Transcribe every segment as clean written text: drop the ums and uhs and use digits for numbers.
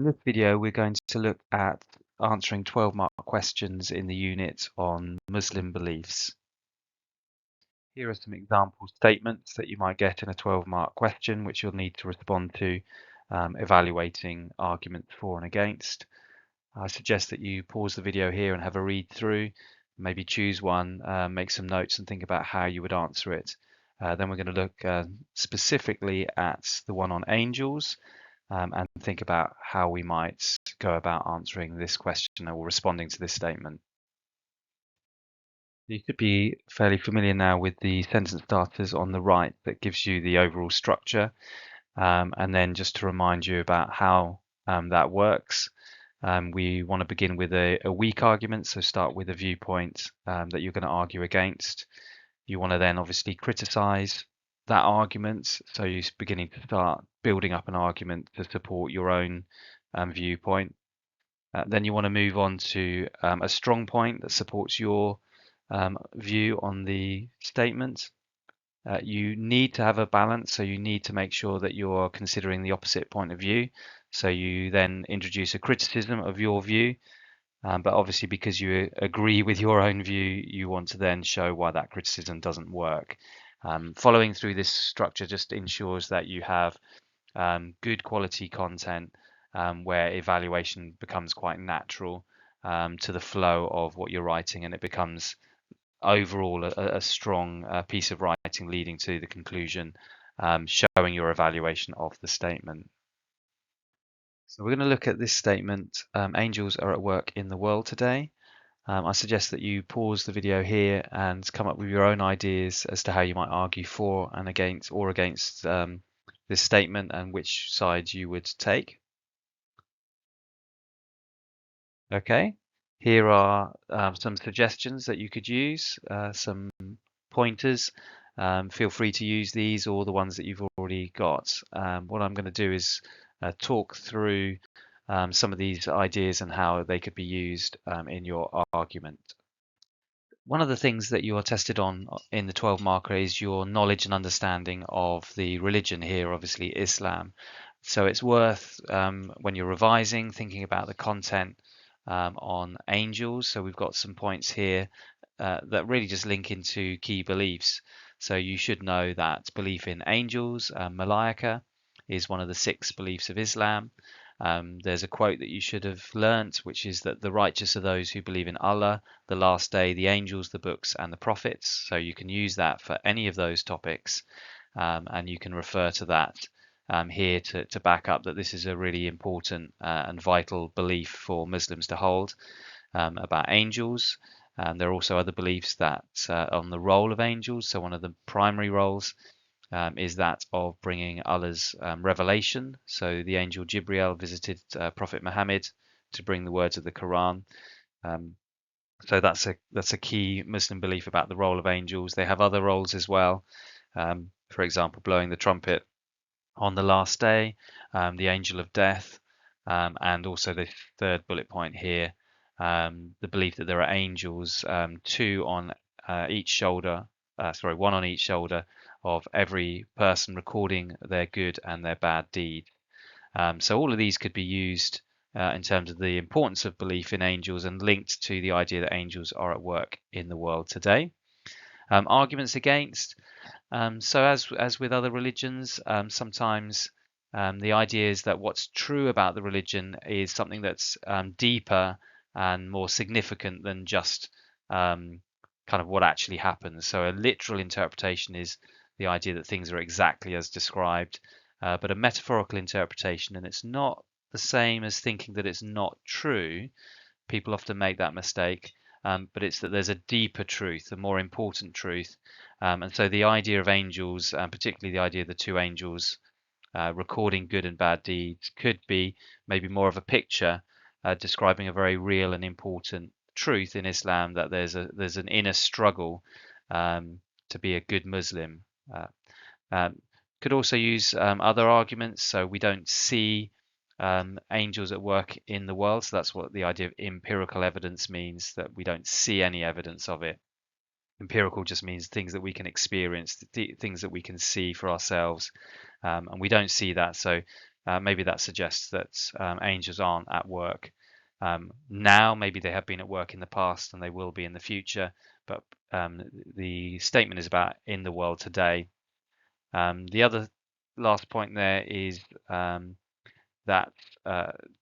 In this video, we're going to look at answering 12-mark questions in the unit on Muslim beliefs. Here are some example statements that you might get in a 12-mark question, which you'll need to respond to, evaluating arguments for and against. I suggest that you pause the video here and have a read through, maybe choose one, make some notes and think about how you would answer it. Then we're going to look specifically at the one on angels, and think about how we might go about answering this question or responding to this statement. You should be fairly familiar now with the sentence starters on the right that gives you the overall structure. And then just to remind you about how that works, we want to begin with a weak argument, so start with a viewpoint that you're going to argue against. You want to then obviously criticize that argument, so you're beginning to start building up an argument to support your own viewpoint. Then you want to move on to a strong point that supports your view on the statement. You need to have a balance, so you need to make sure that you're considering the opposite point of view. So you then introduce a criticism of your view, but obviously because you agree with your own view, you want to then show why that criticism doesn't work. Following through this structure just ensures that you have good quality content where evaluation becomes quite natural to the flow of what you're writing, and it becomes overall a strong piece of writing leading to the conclusion, showing your evaluation of the statement. So we're going to look at this statement, angels are at work in the world today. I suggest that you pause the video here and come up with your own ideas as to how you might argue for and against this statement and which side you would take. Okay, here are some suggestions that you could use, some pointers. Feel free to use these or the ones that you've already got. What I'm going to do is talk through some of these ideas and how they could be used in your argument. One of the things that you are tested on in the 12 marker is your knowledge and understanding of the religion, here obviously Islam. So it's worth, when you're revising, thinking about the content on angels. So we've got some points here that really just link into key beliefs. So you should know that belief in angels, Malaika, is one of the 6 beliefs of Islam. There's a quote that you should have learnt, which is that the righteous are those who believe in Allah, the last day, the angels, the books, and the prophets. So you can use that for any of those topics, and you can refer to that here to back up that this is a really important and vital belief for Muslims to hold about angels. There are also other beliefs that on the role of angels. So one of the primary roles is that of bringing Allah's revelation. So the angel Jibril visited Prophet Muhammad to bring the words of the Quran. So that's a key Muslim belief about the role of angels. They have other roles as well. For example, blowing the trumpet on the last day, the angel of death, and also the third bullet point here, the belief that there are angels, 2 on each shoulder, one on each shoulder of every person recording their good and their bad deed. So all of these could be used in terms of the importance of belief in angels and linked to the idea that angels are at work in the world today. Arguments against. So as with other religions, sometimes the idea is that what's true about the religion is something that's deeper and more significant than just kind of what actually happens. So a literal interpretation is the idea that things are exactly as described, but a metaphorical interpretation, and it's not the same as thinking that it's not true. People often make that mistake, but it's that there's a deeper truth, a more important truth. And so the idea of angels, particularly the idea of the 2 angels recording good and bad deeds, could be maybe more of a picture describing a very real and important truth in Islam, that there's an inner struggle to be a good Muslim. Could also use other arguments. So we don't see angels at work in the world. So that's what the idea of empirical evidence means, that we don't see any evidence of it. Empirical just means things that we can experience, things that we can see for ourselves, and we don't see that. So maybe that suggests that angels aren't at work now. Maybe they have been at work in the past and they will be in the future, but the statement is about in the world today. The other last point there is that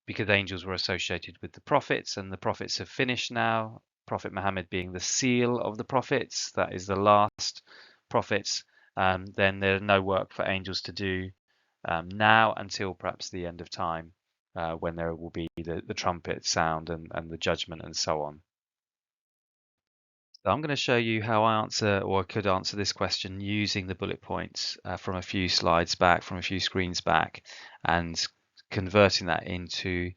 because angels were associated with the prophets and the prophets have finished now, Prophet Muhammad being the seal of the prophets, that is the last prophets, then there's no work for angels to do now until perhaps the end of time, when there will be the trumpet sound and the judgment and so on. So I'm going to show you how I answer, or could answer, this question using the bullet points from a few slides back, from a few screens back, and converting that into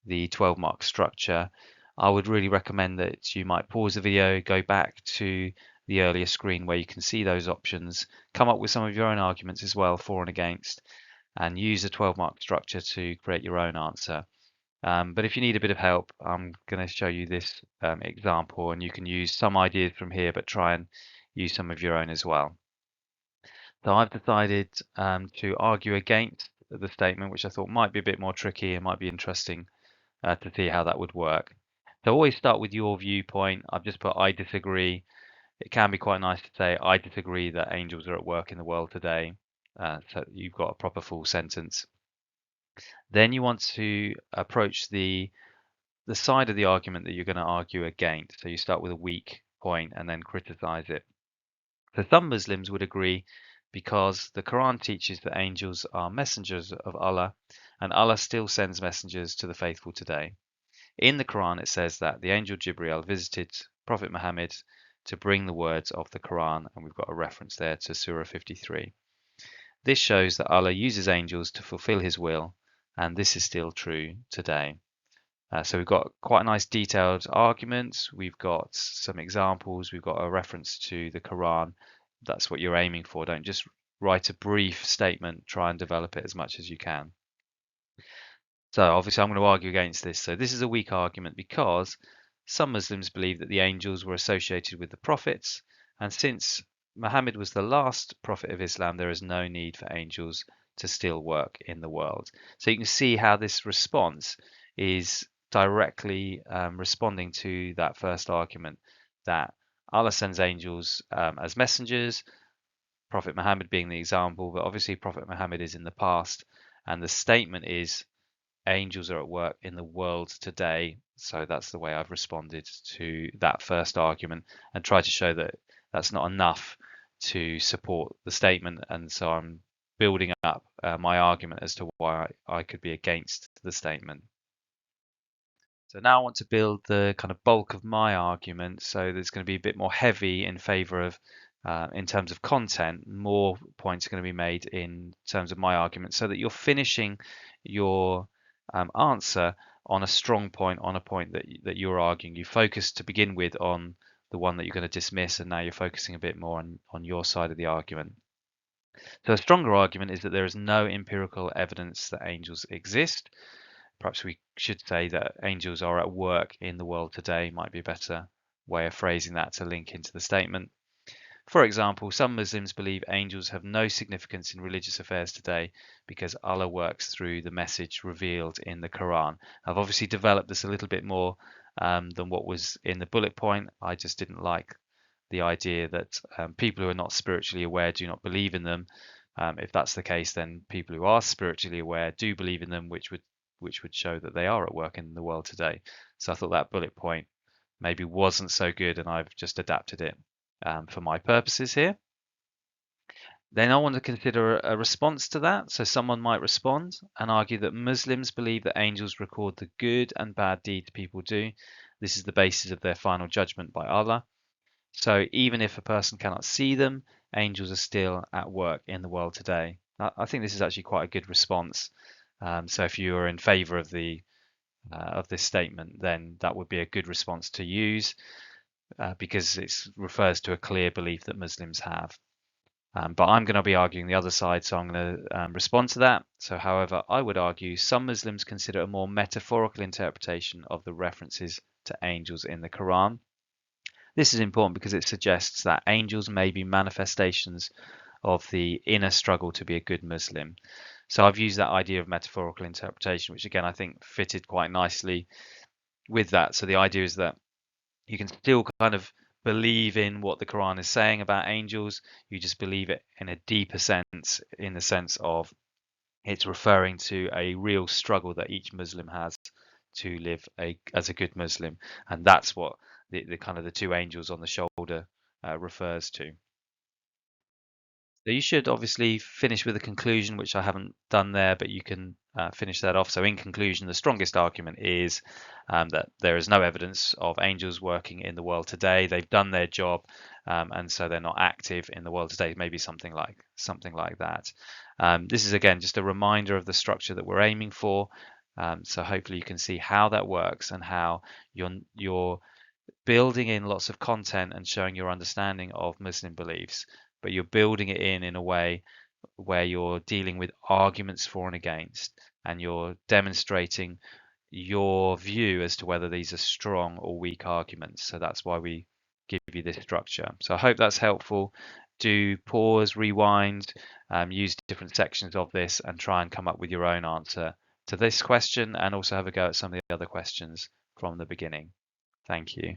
the 12-mark structure. I would really recommend that you might pause the video, go back to the earlier screen where you can see those options, come up with some of your own arguments as well, for and against, and use the 12-mark structure to create your own answer. But if you need a bit of help, I'm going to show you this example, and you can use some ideas from here, but try and use some of your own as well. So I've decided to argue against the statement, which I thought might be a bit more tricky and might be interesting to see how that would work. So always start with your viewpoint. I've just put I disagree. It can be quite nice to say I disagree that angels are at work in the world today. So you've got a proper full sentence. Then you want to approach the side of the argument that you're going to argue against. So you start with a weak point and then criticize it. So some Muslims would agree because the Quran teaches that angels are messengers of Allah, and Allah still sends messengers to the faithful today. In the Quran, it says that the angel Jibreel visited Prophet Muhammad to bring the words of the Quran, and we've got a reference there to Surah 53. This shows that Allah uses angels to fulfill his will, and this is still true today. So we've got quite a nice detailed argument. We've got some examples. We've got a reference to the Quran. That's what you're aiming for. Don't just write a brief statement. Try and develop it as much as you can. So obviously I'm going to argue against this. So this is a weak argument because some Muslims believe that the angels were associated with the prophets. And since Muhammad was the last prophet of Islam, there is no need for angels to still work in the world. So you can see how this response is directly responding to that first argument, that Allah sends angels as messengers, Prophet Muhammad being the example, but obviously Prophet Muhammad is in the past, and the statement is angels are at work in the world today. So that's the way I've responded to that first argument, and tried to show that that's not enough to support the statement, and so I'm building up my argument as to why I could be against the statement. So now I want to build the kind of bulk of my argument. So there's going to be a bit more heavy in favor of, in terms of content, more points are going to be made in terms of my argument, so that you're finishing your answer on a strong point, on a point that you're arguing. You focus to begin with on the one that you're going to dismiss, and now you're focusing a bit more on your side of the argument. So a stronger argument is that there is no empirical evidence that angels exist. Perhaps we should say that angels are at work in the world today, might be a better way of phrasing that to link into the statement. For example, some Muslims believe angels have no significance in religious affairs today because Allah works through the message revealed in the Quran. I've obviously developed this a little bit more than what was in the bullet point. I just didn't like the idea that people who are not spiritually aware do not believe in them. If that's the case, then people who are spiritually aware do believe in them, which would show that they are at work in the world today. So I thought that bullet point maybe wasn't so good, and I've just adapted it for my purposes here. Then I want to consider a response to that. So someone might respond and argue that Muslims believe that angels record the good and bad deeds people do. This is the basis of their final judgment by Allah. So even if a person cannot see them, angels are still at work in the world today. I think this is actually quite a good response. So if you are in favor of this statement, then that would be a good response to use because it refers to a clear belief that Muslims have. But I'm going to be arguing the other side, so I'm going to respond to that. So, however, I would argue some Muslims consider a more metaphorical interpretation of the references to angels in the Quran. This is important because it suggests that angels may be manifestations of the inner struggle to be a good Muslim. So I've used that idea of metaphorical interpretation, which again I think fitted quite nicely with that. So the idea is that you can still kind of believe in what the Quran is saying about angels. You just believe it in a deeper sense, in the sense of it's referring to a real struggle that each Muslim has to live as a good Muslim, and that's what the kind of the two angels on the shoulder refers to. So you should obviously finish with a conclusion, which I haven't done there, but you can finish that off. So in conclusion, the strongest argument is that there is no evidence of angels working in the world today. They've done their job, and so they're not active in the world today. Maybe something like that. This is again just a reminder of the structure that we're aiming for. So hopefully you can see how that works and how you're building in lots of content and showing your understanding of Muslim beliefs, but you're building it in a way where you're dealing with arguments for and against, and you're demonstrating your view as to whether these are strong or weak arguments. So that's why we give you this structure. So I hope that's helpful. Do pause, rewind, use different sections of this and try and come up with your own answer to this question, and also have a go at some of the other questions from the beginning. Thank you.